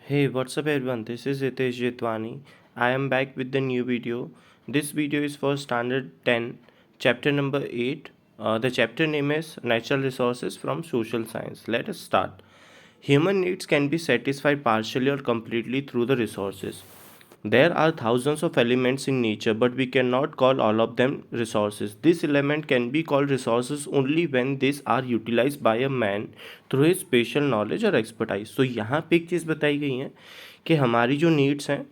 Hey, what's up everyone? This is Hitesh Jitwani. I am back with the new video. This video is for Standard 10, chapter number 8. The chapter name is Natural Resources from Social Science. Let us start. Human needs can be satisfied partially or completely through the resources. There are thousands of elements in nature, but we cannot call all of them resources. This element can be called resources only when these are utilized by a man through his special knowledge or expertise. So यहाँ पे एक चीज़ बताई गई है कि हमारी जो needs हैं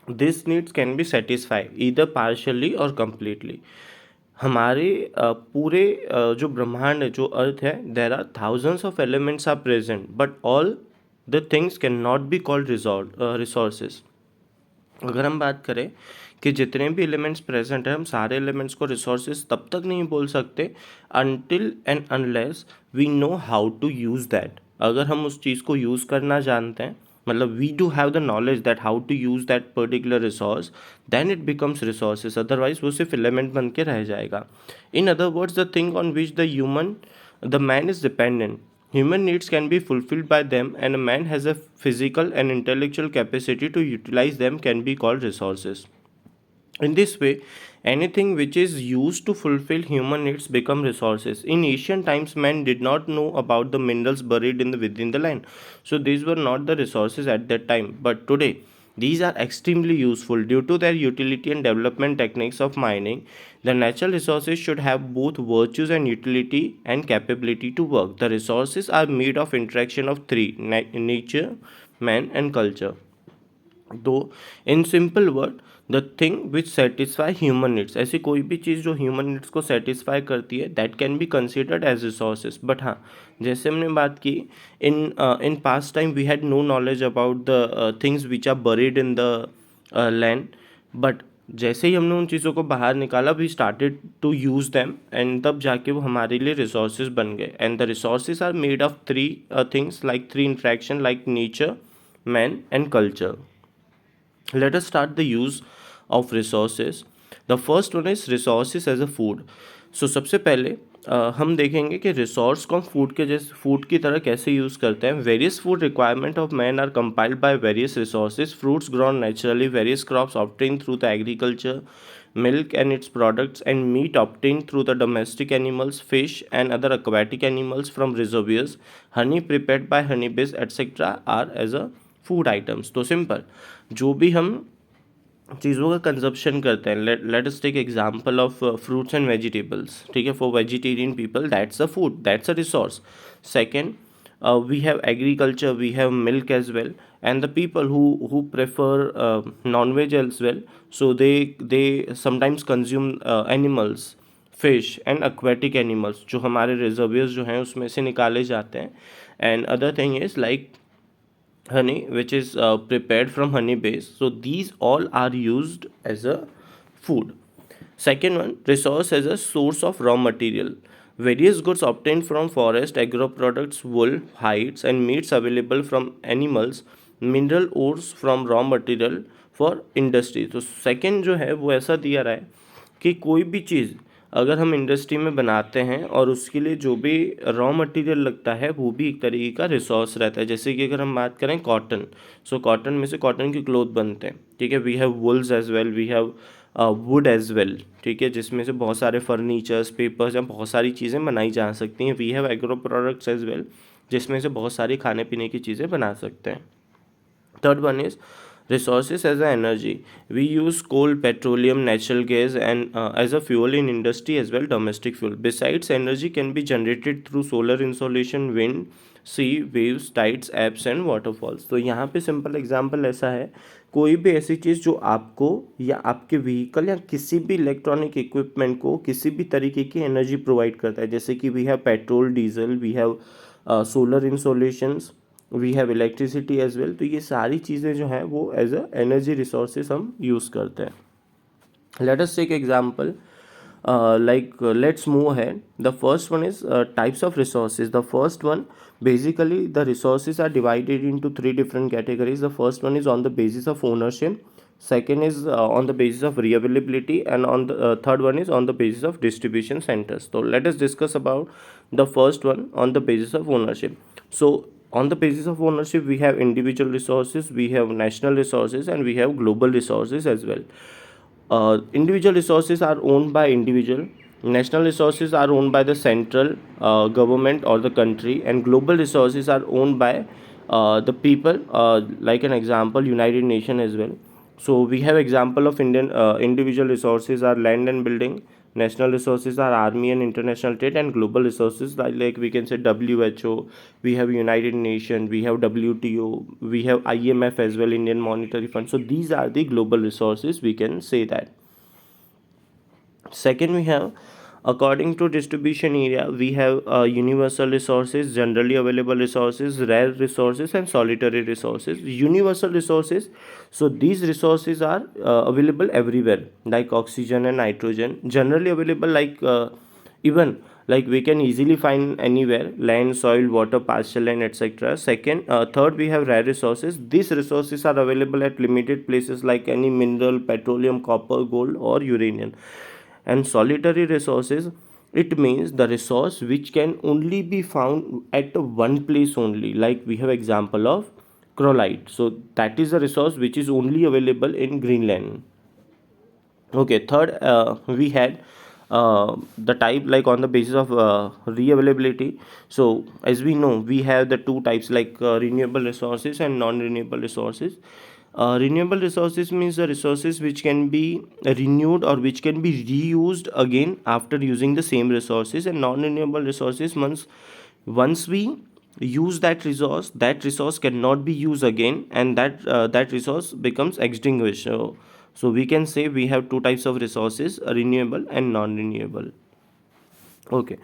this needs can be satisfy either partially or completely. हमारे पूरे जो ब्रह्मांड है जो अर्थ है there are thousands of elements are present but all the things can not be called resources. अगर हम बात करें कि जितने भी एलिमेंट्स प्रेजेंट हैं हम सारे एलिमेंट्स को रिसोर्सेज तब तक नहीं बोल सकते until and unless we know how to use that. अगर हम उस चीज़ को यूज़ करना जानते हैं मतलब we do have the knowledge that how to use that particular resource then it becomes resources. Otherwise वो सिर्फ एलिमेंट बन के रह जाएगा. In other words the thing on which the man is dependent. Human needs can be fulfilled by them, and a man has a physical and intellectual capacity to utilize them can be called resources. In this way, anything which is used to fulfill human needs become resources. In ancient times, men did not know about the minerals buried within the land, so these were not the resources at that time. But today, these are extremely useful due to their utility and development techniques of mining. The natural resources should have both virtues and utility and capability to work. The resources are made of interaction of three: nature, man, and culture. तो in simple word the thing which satisfy human needs. ऐसी कोई भी चीज़ जो human needs को satisfy करती है that can be considered as resources. But हाँ, जैसे हमने बात की in past time we had no knowledge about the things which are buried in the land. But जैसे ही हमने उन चीज़ों को बाहर निकाला we started to use them and तब जाके वो हमारे लिए रिसोर्सेज बन गए. And the resources are made of three things like three interaction like nature, man and culture. Let us start the use of resources. The first one is resources as a food. So सबसे पहले हम देखेंगे कि resource को हम food के जैसे food की तरह कैसे यूज़ करते हैं. Various food requirement of man are compiled by various resources. Fruits grown naturally, various crops obtain through the agriculture, milk and its products, and meat obtained through the domestic animals, fish and other aquatic animals from reservoirs, honey prepared by honeybees etc. are as a food items. तो simple जो भी हम चीज़ों का consumption करते हैं let us take example of fruits and vegetables. ठीक है, for vegetarian people that's a food, that's a resource. Second, we have agriculture, we have milk as well, and the people who prefer non-veg as well, so they sometimes consume animals, fish and aquatic animals जो हमारे रिजर्वियर्स जो हैं उसमें से निकाले जाते हैं. And other thing is like honey which is prepared from honey base. So these all are used as a food. Second one, resource as a source of raw material. Various goods obtained from forest, agro products, wool, hides and meats available from animals, mineral ores from raw material for industry. तो second जो है वो ऐसा दिया रहा है कि कोई भी चीज़ अगर हम इंडस्ट्री में बनाते हैं और उसके लिए जो भी रॉ मटेरियल लगता है वो भी एक तरीके का रिसोर्स रहता है. जैसे कि अगर हम बात करें कॉटन, सो कॉटन में से कॉटन के क्लोथ बनते हैं. ठीक है, we have wools as well, we have wood as well. ठीक है, जिसमें से बहुत सारे फर्नीचर्स, पेपर्स या बहुत सारी चीज़ें बनाई जा सकती हैं. We have agro products as well, जिसमें से बहुत सारी खाने पीने की चीज़ें बना सकते हैं. Third one is resources as a energy. We use coal, petroleum, natural gas and as a fuel in industry as well domestic fuel. Besides, energy can be generated through solar insolation, wind, sea, waves, tides, apps and waterfalls. तो यहाँ पे simple example ऐसा है, कोई भी ऐसी चीज़ जो आपको या आपके व्हीकल या किसी भी इलेक्ट्रॉनिक इक्विपमेंट को किसी भी तरीके की एनर्जी प्रोवाइड करता है. जैसे कि we have petrol, diesel, we have solar insolations, we have electricity as well. तो ये सारी चीज़ें जो हैं वो एज अ एनर्जी रिसोर्सेज हम यूज़ करते हैं. Let us take example like let's move ahead. The first one is types of resources. The first one, basically the resources are divided into three different categories. The first one is on the basis of ownership, second is on the basis of reavailability, and on the third one is on the basis of distribution centers. So let us discuss about the first one on the basis of ownership. So On the basis of ownership, we have individual resources, we have national resources, and we have global resources as well. Individual resources are owned by individual, national resources are owned by the central government or the country, and global resources are owned by the people, like an example United Nation as well. So we have example of Indian individual resources are land and building, national resources are army and international trade, and global resources like we can say WHO, we have United Nation, we have WTO, we have IMF as well, Indian Monetary Fund. So these are the global resources, we can say that. Second, we have, according to distribution area, we have universal resources, generally available resources, rare resources, and solitary resources. Universal resources, so these resources are available everywhere, like oxygen and nitrogen, generally available, like even like we can easily find anywhere: land, soil, water, pasture land, etc. Third, we have rare resources. These resources are available at limited places, like any mineral, petroleum, copper, gold, or uranium. And solitary resources, it means the resource which can only be found at one place only, like we have example of chrolite. So that is a resource which is only available in Greenland. Okay, third, we had the type, like on the basis of reavailability. So as we know, we have the two types, like renewable resources and non-renewable resources. Renewable resources means the resources which can be renewed or which can be reused again after using the same resources. And non-renewable resources means once we use that resource cannot be used again, and that resource becomes extinguished. So we can say we have two types of resources: renewable and non-renewable. Okay.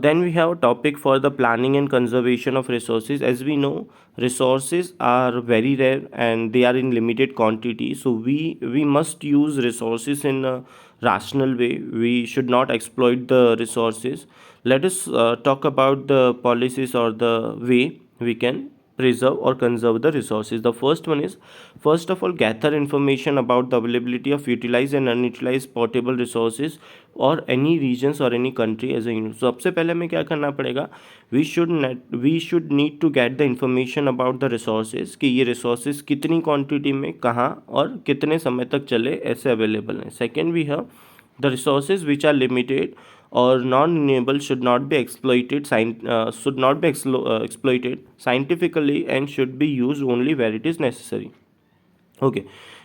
Then we have a topic for the planning and conservation of resources. As we know, resources are very rare and they are in limited quantity. So we must use resources in a rational way. We should not exploit the resources. Let us talk about the policies or the way we can preserve or conserve the resources. The first one is, first of all, gather information about the availability of utilized and unutilized portable resources और any regions और any country as a unit. सबसे पहले हमें क्या करना पड़ेगा, we should need to get the information about the resources, कि ये रिसोर्सेज कितनी क्वांटिटी में, कहाँ और कितने समय तक चले ऐसे अवेलेबल हैं. Second, we have the resources which are limited or non-renewable should not be exploited scientifically and should be used only where it is necessary. Okay.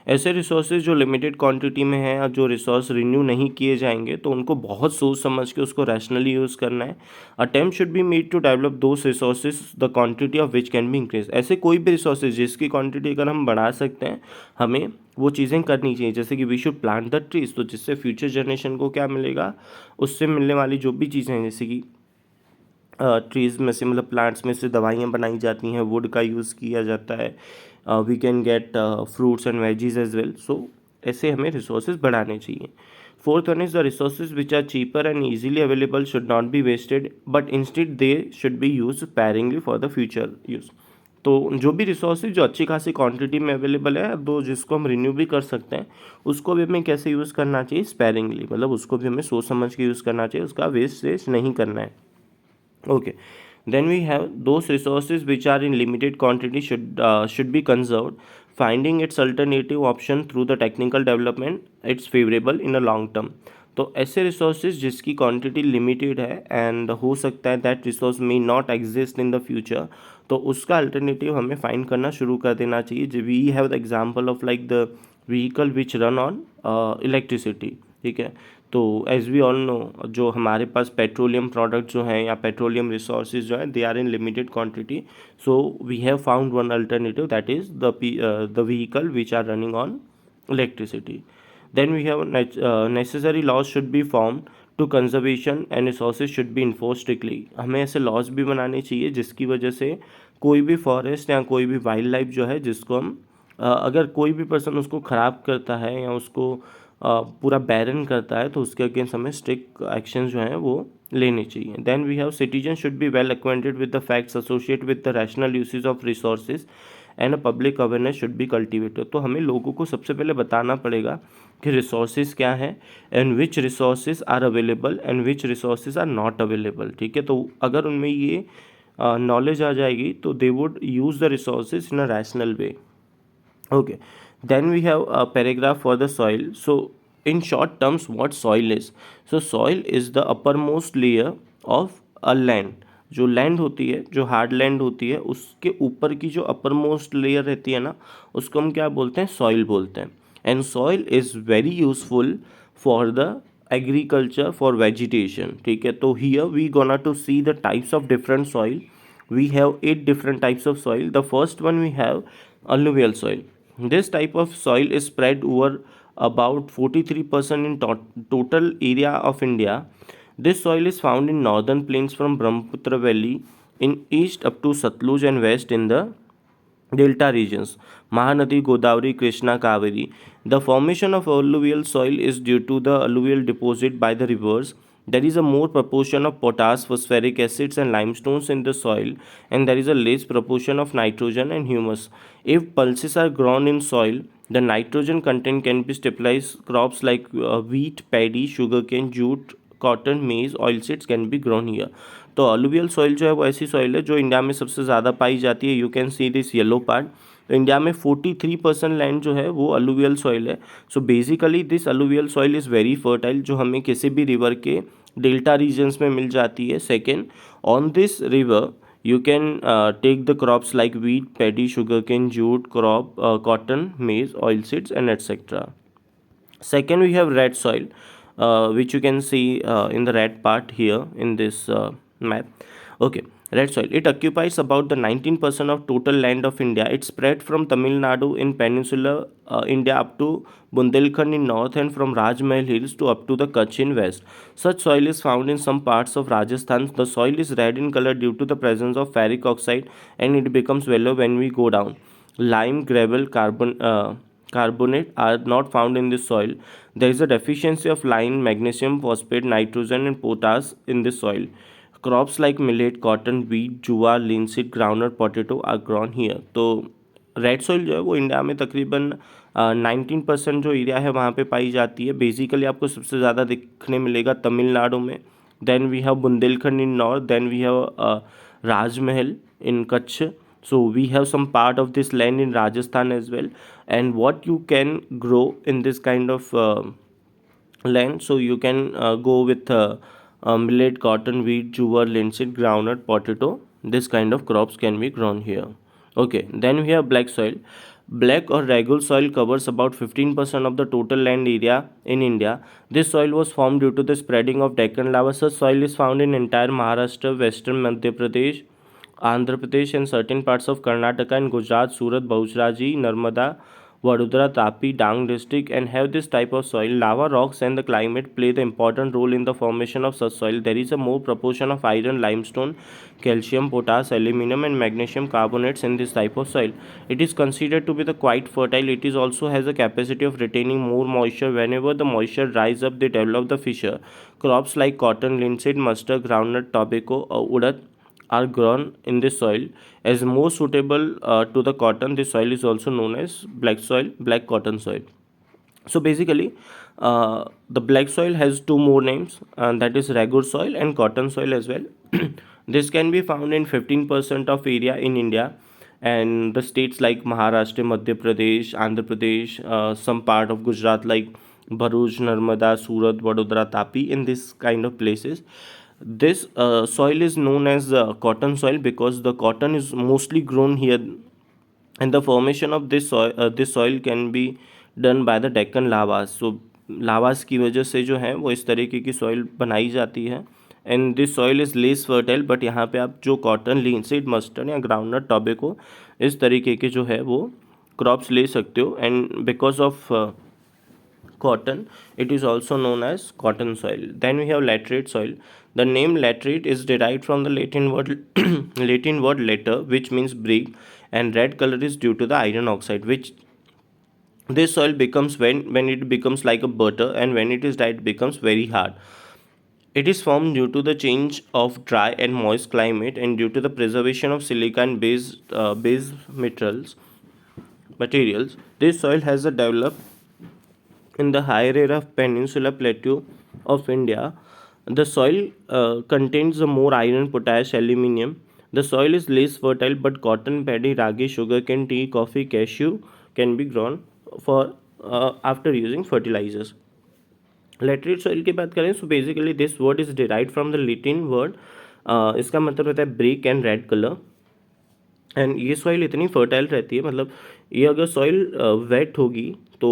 ऐसे रिसोर्सेज जो लिमिटेड क्वांटिटी में है, और जो रिसोर्स रिन्यू नहीं किए जाएंगे, तो उनको बहुत सोच समझ के उसको रैशनली यूज़ करना है. Attempt should be made to develop those resources the quantity of which can be increase. ऐसे कोई भी रिसोर्सेज जिसकी क्वांटिटी अगर हम बढ़ा सकते हैं, हमें वो चीज़ें करनी चाहिए. जैसे कि we should plant the trees, तो जिससे फ्यूचर जनरेशन को क्या मिलेगा, उससे मिलने वाली जो भी चीज़ें हैं, जैसे कि ट्रीज़ में से, मतलब प्लांट्स में से दवाइयाँ बनाई जाती हैं, वुड का यूज़ किया जाता है, we can get fruits and veggies as well. So ऐसे हमें रिसोर्सेज बढ़ाने चाहिए. Fourth one is the resources which are cheaper and easily available should not be wasted, but instead they should be use sparingly for the future use. तो जो भी resources जो अच्छी खासी क्वांटिटी में अवेलेबल है, तो जिसको हम रिन्यू भी कर सकते हैं, उसको भी हमें कैसे यूज़ करना चाहिए, स्पेरिंगली, मतलब उसको भी हमें सोच समझ के यूज़ करना चाहिए, उसका वेस्टेज नहीं करना है. Okay, then we have those resources which are in limited quantity should be conserved. Finding its alternative option through the technical development, it's favorable in a long term. तो ऐसे रिसोर्सेज जिसकी quantity limited है and हो सकता है that resource may not exist in the future, तो उसका alternative हमें फाइंड करना शुरू कर देना चाहिए. We have the example of like the vehicle which run on electricity. ठीक है. तो एज वी ऑल नो, जो हमारे पास पेट्रोलियम प्रोडक्ट जो हैं या पेट्रोलियम रिसोर्सेज जो हैं, they are in limited quantity. So we have found one alternative, that is the vehicle which are running on electricity. Then we have necessary laws should be form to conservation and resources should be enforce strictly. हमें ऐसे laws भी बनाने चाहिए जिसकी वजह से कोई भी फॉरेस्ट या कोई भी वाइल्ड लाइफ जो है, जिसको हम अगर कोई भी पर्सन उसको ख़राब करता है या उसको पूरा बैरन करता है, तो उसके अगेंस्ट हमें स्ट्रिक्ट एक्शन जो हैं वो लेने चाहिए. Then we have citizen should be well acquainted with the facts associate with the rational usage of resources and a public awareness should be cultivated. तो हमें लोगों को सबसे पहले बताना पड़ेगा कि रिसोर्सेज क्या है and which resources are available and which resources are not available. ठीक है. तो अगर उनमें ये knowledge आ जाएगी तो they would use the resources in a rational way. Okay, then we have a paragraph for the soil. So in short terms, what soil is? So soil is the uppermost layer of a land. जो land होती है, जो hard land होती है, उसके ऊपर की जो अपर मोस्ट लेयर रहती है ना, उसको हम क्या बोलते हैं? सॉइल बोलते हैं. And soil is very useful for the agriculture, for vegetation. ठीक है, तो here we gonna to see the types of different soil. We have 8 different types of soil. The first one we have alluvial soil. This type of soil is spread over about 43% in total area of India. This soil is found in northern plains from Brahmaputra Valley in east up to Satluj and west in the delta regions, Mahanadi, Godavari, Krishna, Kaveri. The formation of alluvial soil is due to the alluvial deposit by the rivers. There is a more proportion of potash, phosphoric acids, and limestones in the soil, and there is a less proportion of nitrogen and humus. If pulses are grown in soil, the nitrogen content can be stabilized. Crops like wheat, paddy, sugarcane, jute, cotton, maize, oil seeds can be grown here. तो alluvial soil जो है वो ऐसी soil है जो India में सबसे ज़्यादा पाई जाती है. You can see this yellow part. तो इंडिया में 43% लैंड जो है वो अलुवियल सॉइल है. So basically this alluvial soil is very fertile, जो हमें किसी भी रिवर के डेल्टा रीजन्स में मिल जाती है. Second, on this river you can take the crops like wheat, paddy, sugarcane, jute, crop, cotton, maize, oil seeds, and etc. Second, we have red soil, which you can see in the red part here in this map. Okay, red soil. It occupies about the 19% of total land of India. It's spread from Tamil Nadu in peninsular India up to Bundelkhand in north, and from Rajmahal Hills to up to the Kutch in west. Such soil is found in some parts of Rajasthan. The soil is red in color due to the presence of ferric oxide, and it becomes yellow when we go down. Lime, gravel, carbonate are not found in this soil. There is a deficiency of lime, magnesium, phosphate, nitrogen, and potash in this soil. Crops like millet, cotton, wheat, jowar, linseed, groundnut, potato are grown here. तो red soil जो है वो India में तकरीबन 19% जो area है वहाँ पे पाई जाती है. बेसिकली आपको सबसे ज़्यादा दिखने मिलेगा तमिलनाडु में. Then we have Bundelkhand in north. Then we have Rajmahal in Kutch. So we have some part of this land in Rajasthan as well. And what you can grow in this kind of land, so you can go with millet, cotton, wheat, jowar, linseed, groundnut, potato. This kind of crops can be grown here. Okay, then we have black soil. Black or regular soil covers about 15% of the total land area in India. This soil was formed due to the spreading of Deccan lava. Such soil is found in entire Maharashtra, western Madhya Pradesh, Andhra Pradesh, and certain parts of Karnataka and Gujarat, Surat, Bahujraji, Narmada, Vadodara, Tapi, Dang district, and have this type of soil. Lava rocks and the climate play the important role in the formation of such soil. There is a more proportion of iron, limestone, calcium, potash, aluminum, and magnesium carbonates in this type of soil. It is considered to be the quite fertile. It is also has a capacity of retaining more moisture. Whenever the moisture dries up, they develop the fissure. Crops like cotton, linseed, mustard, groundnut, tobacco, urad are grown in this soil. As more suitable to the cotton, this soil is also known as black soil, black cotton soil. So basically, the black soil has two more names, and that is ragur soil and cotton soil as well. This can be found in 15% of area in India, and the states like Maharashtra, Madhya Pradesh, Andhra Pradesh, some part of Gujarat like Bharuch, Narmada, Surat, Vadodara, Tapi, in this kind of places. This soil is known as cotton soil because the cotton is mostly grown here, and the formation of this soil can be done by the Deccan lavas. So lavas की वजह से जो है वो इस तरीके की soil बनाई जाती है. And this soil is less fertile, but यहाँ पे आप जो कॉटन, लिनसीड, मस्टर्ड या ग्राउंडनट, टोबैको, इस तरीके के जो है वो क्रॉप्स ले सकते हो. And because of cotton, it is also known as cotton soil. Then we have laterite soil. The name laterite is derived from the Latin word Latin word later, which means brick, and red color is due to the iron oxide, which this soil becomes when it becomes like a butter, and when it is dried it becomes very hard. It is formed due to the change of dry and moist climate, and due to the preservation of silica and base materials. This soil has developed in the higher area of Peninsula Plateau of India. The soil contains more iron, potash, aluminium, The soil is less fertile, but cotton, paddy, ragi, sugarcane, tea, coffee, cashew can be grown for after using fertilizers. Laterite soil की बात करें, so basically this word is derived from the Latin word, इसका मतलब होता है brick and red colour. And ये soil इतनी fertile रहती है, मतलब ये अगर सॉइल वेट होगी तो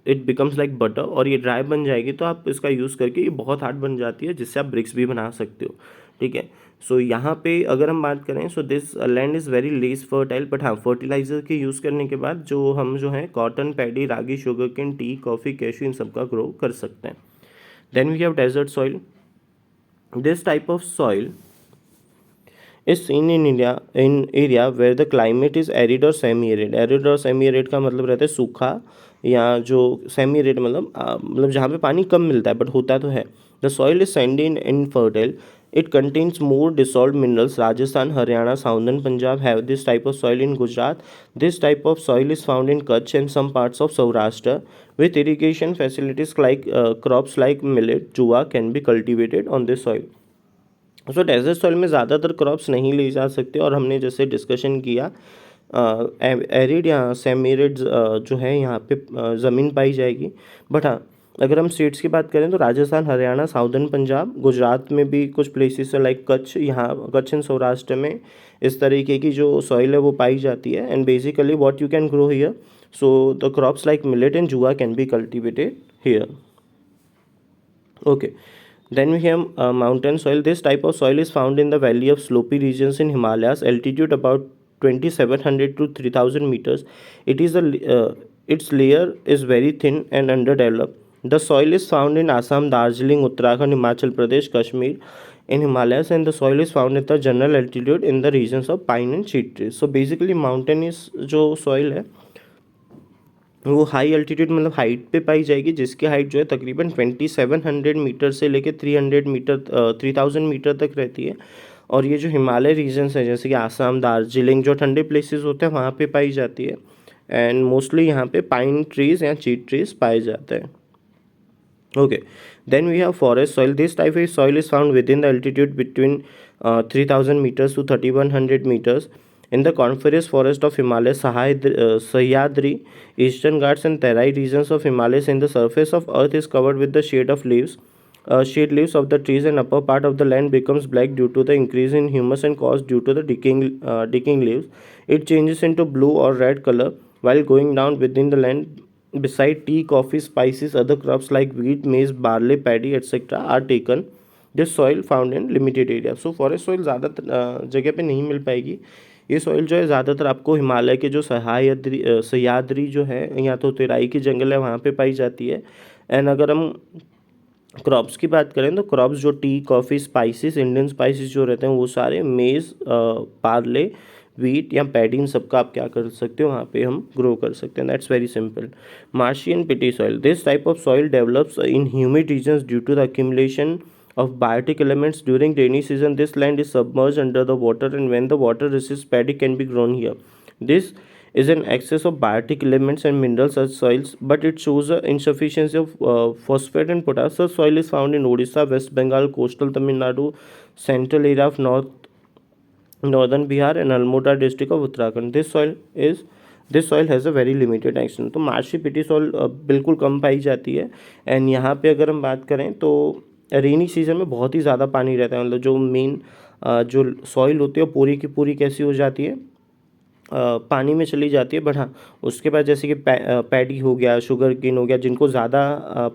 इट बिकम्स लाइक बटर, और ये ड्राई बन जाएगी तो आप इसका यूज़ करके ये बहुत हार्ड बन जाती है, जिससे आप ब्रिक्स भी बना सकते हो। ठीक है, सो यहाँ पे अगर हम बात करें, so this land is very less fertile, but हाँ फर्टिलाइजर के यूज़ करने के बाद जो है cotton, paddy, ragi, sugarcane, tea, coffee, cashew इन सब का ग्रो कर सकते हैं। Then we have desert soil. This type of soil is seen in India in area where the climate is arid or semi arid. Arid और semi arid का मतलब रहता है सूखा, या जो semi arid मतलब जहाँ पे पानी कम मिलता है बट होता तो है। The soil is sandy and infertile. It contains more dissolved minerals. Rajasthan, Haryana, Southern Punjab have this type of soil. In Gujarat, this type of soil is found in Kutch and some parts of Saurashtra. With irrigation facilities like crops like millet, jua can be cultivated on this soil. So desert soil में ज़्यादातर crops नहीं ली जा सकते, और हमने जैसे discussion किया arid या सेमी एरिड जो है यहाँ पे ज़मीन पाई जाएगी। बट हाँ, अगर हम स्टेट्स की बात करें तो राजस्थान, हरियाणा, साउदर्न पंजाब, गुजरात में भी कुछ प्लेसेस है लाइक कच्छ, यहाँ कच्छ एंड सौराष्ट्र में इस तरीके की जो सॉइल है वो पाई जाती है। And basically what you can grow here, so the crops like millet and जुआ can be cultivated here. Okay. Then we have mountain soil. This type of soil is found in the valley of slopey regions in Himalayas, altitude about 2700 to 3000 meters. Its layer is very thin and underdeveloped. The soil is found in Assam, Darjeeling, Uttarakhand, Himachal Pradesh, Kashmir, in Himalayas, and the soil is found at the general altitude in the regions of pine and shade trees. So basically mountainous जो soil है वो high altitude मतलब height पे पाई जाएगी, जिसकी height जो है तकरीबन 2700 मीटर से लेके 300 मीटर 3000 मीटर तक रहती है। और ये जो हिमालय रीजन्स है जैसे कि आसाम, दार्जिलिंग, जो ठंडे प्लेसेस होते हैं वहाँ पे पाई जाती है। एंड मोस्टली यहाँ पे पाइन ट्रीज या चीट ट्रीज पाए जाते हैं। Okay, then we have forest soil. This type of soil is found within the altitude between 3000 meters to 3100 meters in the coniferous forest of Himalayas, Sahyadri, Eastern Ghats and Terai regions of Himalayas. And the surface of earth is covered with the shade of leaves. Shade leaves of the trees and upper part of the land becomes black due to the increase in humus and caused due to the decaying leaves. It changes into blue or red color while going down within the land. Beside tea, coffee, spices, other crops like wheat, maize, barley, paddy, etc. are taken. This soil found in limited area. So forest soil ज़्यादा जगह पे नहीं मिल पाएगी। ये soil जो है ज़्यादातर आपको हिमालय के जो सह्याद्री जो है या तो तेराई की जंगल है वहाँ पे पाई जाती है। एंड अगर हम क्रॉप्स की बात करें तो क्रॉप्स जो T, coffee, spices, Indian spices जो रहते हैं वो सारे मेज़, पार्ले, वीट या पैडी, इन सबका आप क्या कर सकते हो वहाँ पे हम ग्रो कर सकते हैं। That's very simple. Marshy and peaty soil. This type of soil develops in humid regions due to the accumulation of biotic elements during rainy season. This land is submerged under the water, and when the water recedes, paddy can be grown here. This is an excess of biotic elements and minerals as soils, but it shows an insufficiency of phosphate and potassium. Such soil is found in Odisha, West Bengal, coastal Tamil Nadu, central area of northern Bihar and Almora district of Uttarakhand. This soil has a very limited action. तो marshy पिटी soil बिल्कुल कम पाई जाती है। And यहाँ पे अगर हम बात करें तो रेनी सीजन में बहुत ही ज़्यादा पानी रहता है, मतलब जो मेन जो सॉइल होती है वो पूरी की पूरी कैसी हो जाती है, पानी में चली जाती है। बट हाँ, उसके बाद जैसे कि पैडी हो गया, शुगर केन हो गया, जिनको ज़्यादा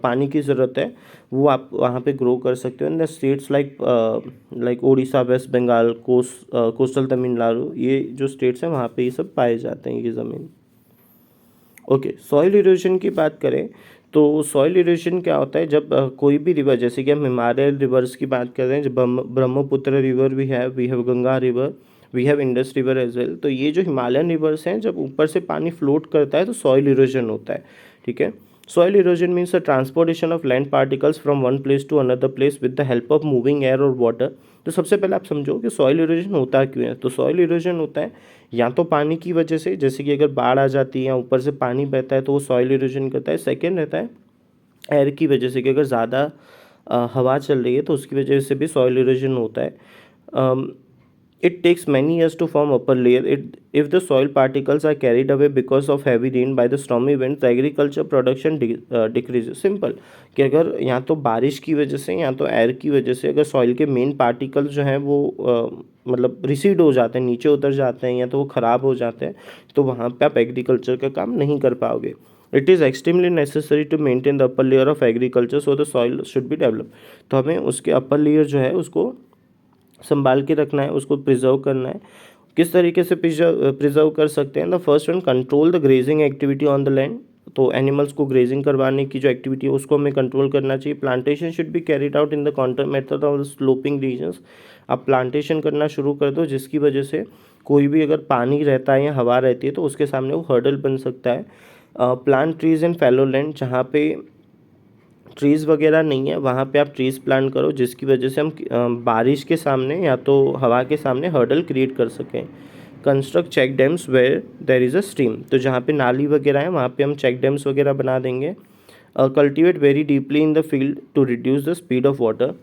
पानी की ज़रूरत है वो आप वहाँ पे ग्रो कर सकते हो। In the states like Orissa, waste Bengal, coastal Tamil Nadu, ये जो स्टेट्स हैं वहाँ पे ये सब पाए जाते हैं ये ज़मीन। ओके, सॉइल इरोजन की बात करें तो सॉइल इरोजन क्या होता है, जब कोई भी रिवर, जैसे कि हम हिमालय रिवर्स की बात कर रहे हैं, जब Brahmaputra river we have Ganga river, we have Indus river as well. तो ये जो हिमालयन रिवर्स हैं जब ऊपर से पानी फ्लोट करता है तो सॉइल इरोजन होता है। ठीक है, soil erosion means the transportation of land particles from one place to another place with the help of moving air और वाटर। तो सबसे पहले आप समझो कि सॉइल इरोजन होता क्यों है। तो सॉइल इरोजन होता है या तो पानी की वजह से, जैसे कि अगर बाढ़ आ जाती है या ऊपर से पानी बहता है तो वो सॉइल इरोजन करता है। सेकेंड रहता है एयर की वजह से, कि अगर ज़्यादा हवा चल रही है तो उसकी वजह से भी सॉइल इरोजन होता है। It takes many years to form upper layer. If the soil particles are carried away because of heavy rain by the stormy winds, the agriculture production decreases. Simple कि अगर या तो बारिश की वजह से या तो एयर की वजह से अगर सॉइल के मेन पार्टिकल्स जो हैं वो मतलब रिसीड हो जाते हैं, नीचे उतर जाते हैं या तो वो ख़राब हो जाते हैं, तो वहाँ पे आप एग्रीकल्चर का काम नहीं कर पाओगे. It is extremely necessary to maintain the upper layer of agriculture so the soil should be develop. तो हमें उसके अपर लेयर जो है उसको संभाल के रखना है, उसको प्रिजर्व करना है. किस तरीके से प्रिजर्व कर सकते हैं? The first one, control the grazing activity on the land. तो एनिमल्स को ग्रेजिंग करवाने की जो एक्टिविटी है उसको हमें कंट्रोल करना चाहिए. Plantation should be carried out in the counter method of sloping regions. आप प्लांटेशन करना शुरू कर दो जिसकी वजह से कोई भी अगर पानी रहता है या हवा रहती है तो उसके सामने वो हर्डल बन सकता है. प्लांट ट्रीज इन फैलो लैंड. जहाँ पे ट्रीज़ वगैरह नहीं है वहाँ पे आप ट्रीज़ प्लांट करो जिसकी वजह से हम बारिश के सामने या तो हवा के सामने हर्डल क्रिएट कर सकें. Construct check dams where there is a stream. तो जहाँ पे नाली वगैरह है वहाँ पे हम चेक डैम्स वगैरह बना देंगे. Cultivate very deeply in the field to reduce the speed of water.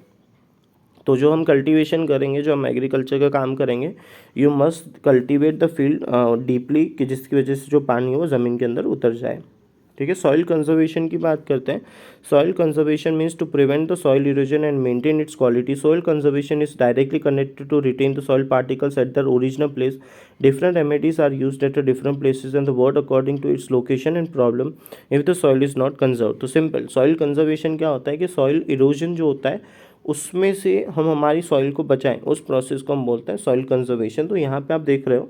तो जो हम कल्टीवेशन करेंगे, जो हम एग्रीकल्चर का काम करेंगे, you must cultivate the field deeply कि जिसकी वजह से जो पानी है वो ज़मीन के अंदर उतर जाए. ठीक है. सॉइल कंजर्वेशन की बात करते हैं. Soil conservation means to prevent the soil erosion and maintain its quality. Soil conservation is directly connected to retain the soil particles at their original place. Different remedies are used at different places and the word according to its location and problem if the soil is not conserved. तो simple soil conservation क्या होता है कि soil erosion जो होता है उसमें से हम हमारी सॉइल को बचाएं, उस प्रोसेस को हम बोलते हैं सॉइल कंजर्वेशन. तो यहाँ पे आप देख रहे हो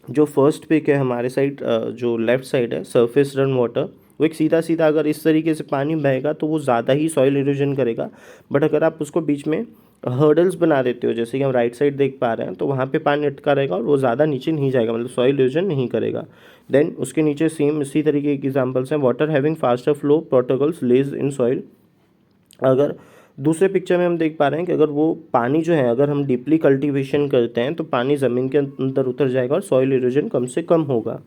जो फर्स्ट पिक है हमारे साइड, जो लेफ़्ट साइड है, सरफेस रन वाटर, वो एक सीधा सीधा अगर इस तरीके से पानी बहेगा तो वो ज़्यादा ही सॉइल इरोजन करेगा. बट अगर आप उसको बीच में हर्डल्स बना देते हो जैसे कि हम राइट साइड देख पा रहे हैं तो वहाँ पे पानी अटका रहेगा और वो ज़्यादा नीचे नहीं जाएगा, मतलब सॉइल इरोजन नहीं करेगा. देन उसके नीचे सेम इसी तरीके के एग्जाम्पल्स हैं. Water having faster flow protocols lays in soil. अगर दूसरे पिक्चर में हम देख पा रहे हैं कि अगर वो पानी जो है अगर हम डीपली कल्टीवेशन करते हैं तो पानी ज़मीन के अंदर उतर जाएगा और सॉइल इरोजन कम से कम होगा.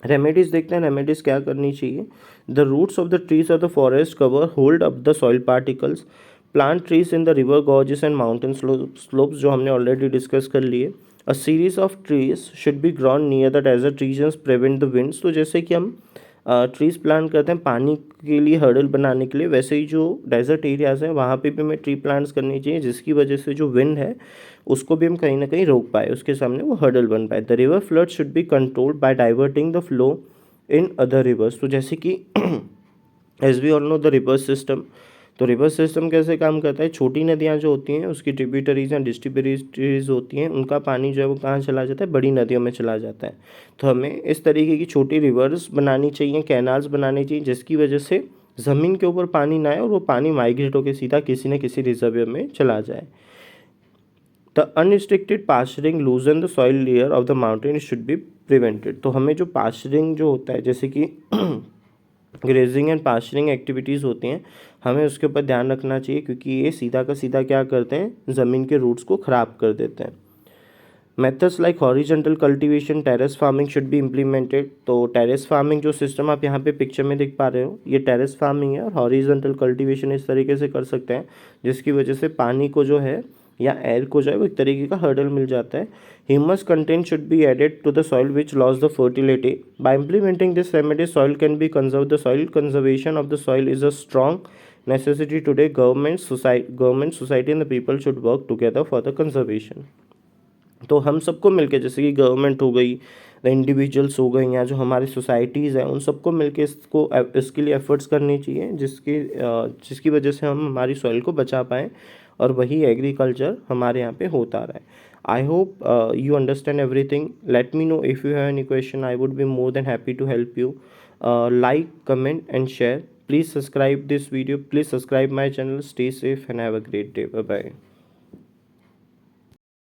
रेमेडीज़ देखते हैं. रेमेडीज़ क्या करनी चाहिए? The roots of the trees of the forest cover hold up the soil particles. Plant trees in the river gorges and mountain slopes जो हमने ऑलरेडी डिस्कस कर लिए. A series of trees should be ground near the desert regions prevent the winds. तो जैसे कि हम trees plant करते हैं पानी के लिए हर्डल बनाने के लिए, वैसे ही जो डेजर्ट एरियाज़ हैं वहाँ पे भी हमें ट्री प्लांट्स करनी चाहिए जिसकी वजह से जो विंड है उसको भी हम कहीं ना कहीं रोक पाए, उसके सामने वो हर्डल बन पाए. The river flood should be controlled by diverting the flow in other rivers. तो जैसे कि as we all know the river system. तो रिवर सिस्टम कैसे काम करता है? छोटी नदियाँ जो होती हैं उसकी ट्रिब्यूटरीज या डिस्ट्रीब्यूटरीज होती हैं, उनका पानी जो है वो कहाँ चला जाता है? बड़ी नदियों में चला जाता है. तो हमें इस तरीके की छोटी रिवर्स बनानी चाहिए, कैनाल्स बनानी चाहिए जिसकी वजह से ज़मीन के ऊपर पानी ना आए और वो पानी माइग्रेट होकर सीधा किसी न किसी रिजर्वियर में चला जाए. The unrestricted pasturing loosen the soil layer of the mountain should be prevented. तो हमें जो पास्चरिंग जो होता है जैसे कि ग्रेजिंग एंड पास्चरिंग एक्टिविटीज़ होती हैं हमें उसके ऊपर ध्यान रखना चाहिए क्योंकि ये सीधा का सीधा क्या करते हैं? ज़मीन के रूट्स को ख़राब कर देते हैं. Methods like horizontal cultivation, terrace farming should be implemented. तो टेरेस फार्मिंग जो सिस्टम आप यहाँ पे पिक्चर में देख पा रहे हो ये टेरेस फार्मिंग है और हॉरिजॉन्टल कल्टीवेशन इस तरीके से कर सकते हैं जिसकी वजह से पानी को जो है या एयर को जो है वो एक तरीके का हर्डल मिल जाता है. Humus content should be added to the soil which loss the fertility. By implementing this remedy soil can be conserve. The soil conservation of the soil is a strong necessity today. Government society and the people should work together for the conservation. तो हम सबको मिलके जैसे कि government हो गई, the individuals हो गई या जो हमारी सोसाइटीज़ हैं उन सबको मिलके इसके लिए एफर्ट्स करनी चाहिए जिसकी वजह से हम हमारी सॉइल को बचा पाएँ और वही एग्रीकल्चर हमारे यहाँ पे होता रहा है. I hope you understand everything. Let me know if you have any question. I would be more than happy to help you. Like, comment and share. Please subscribe this video. Please subscribe my channel. Stay safe and have a great day. Bye bye.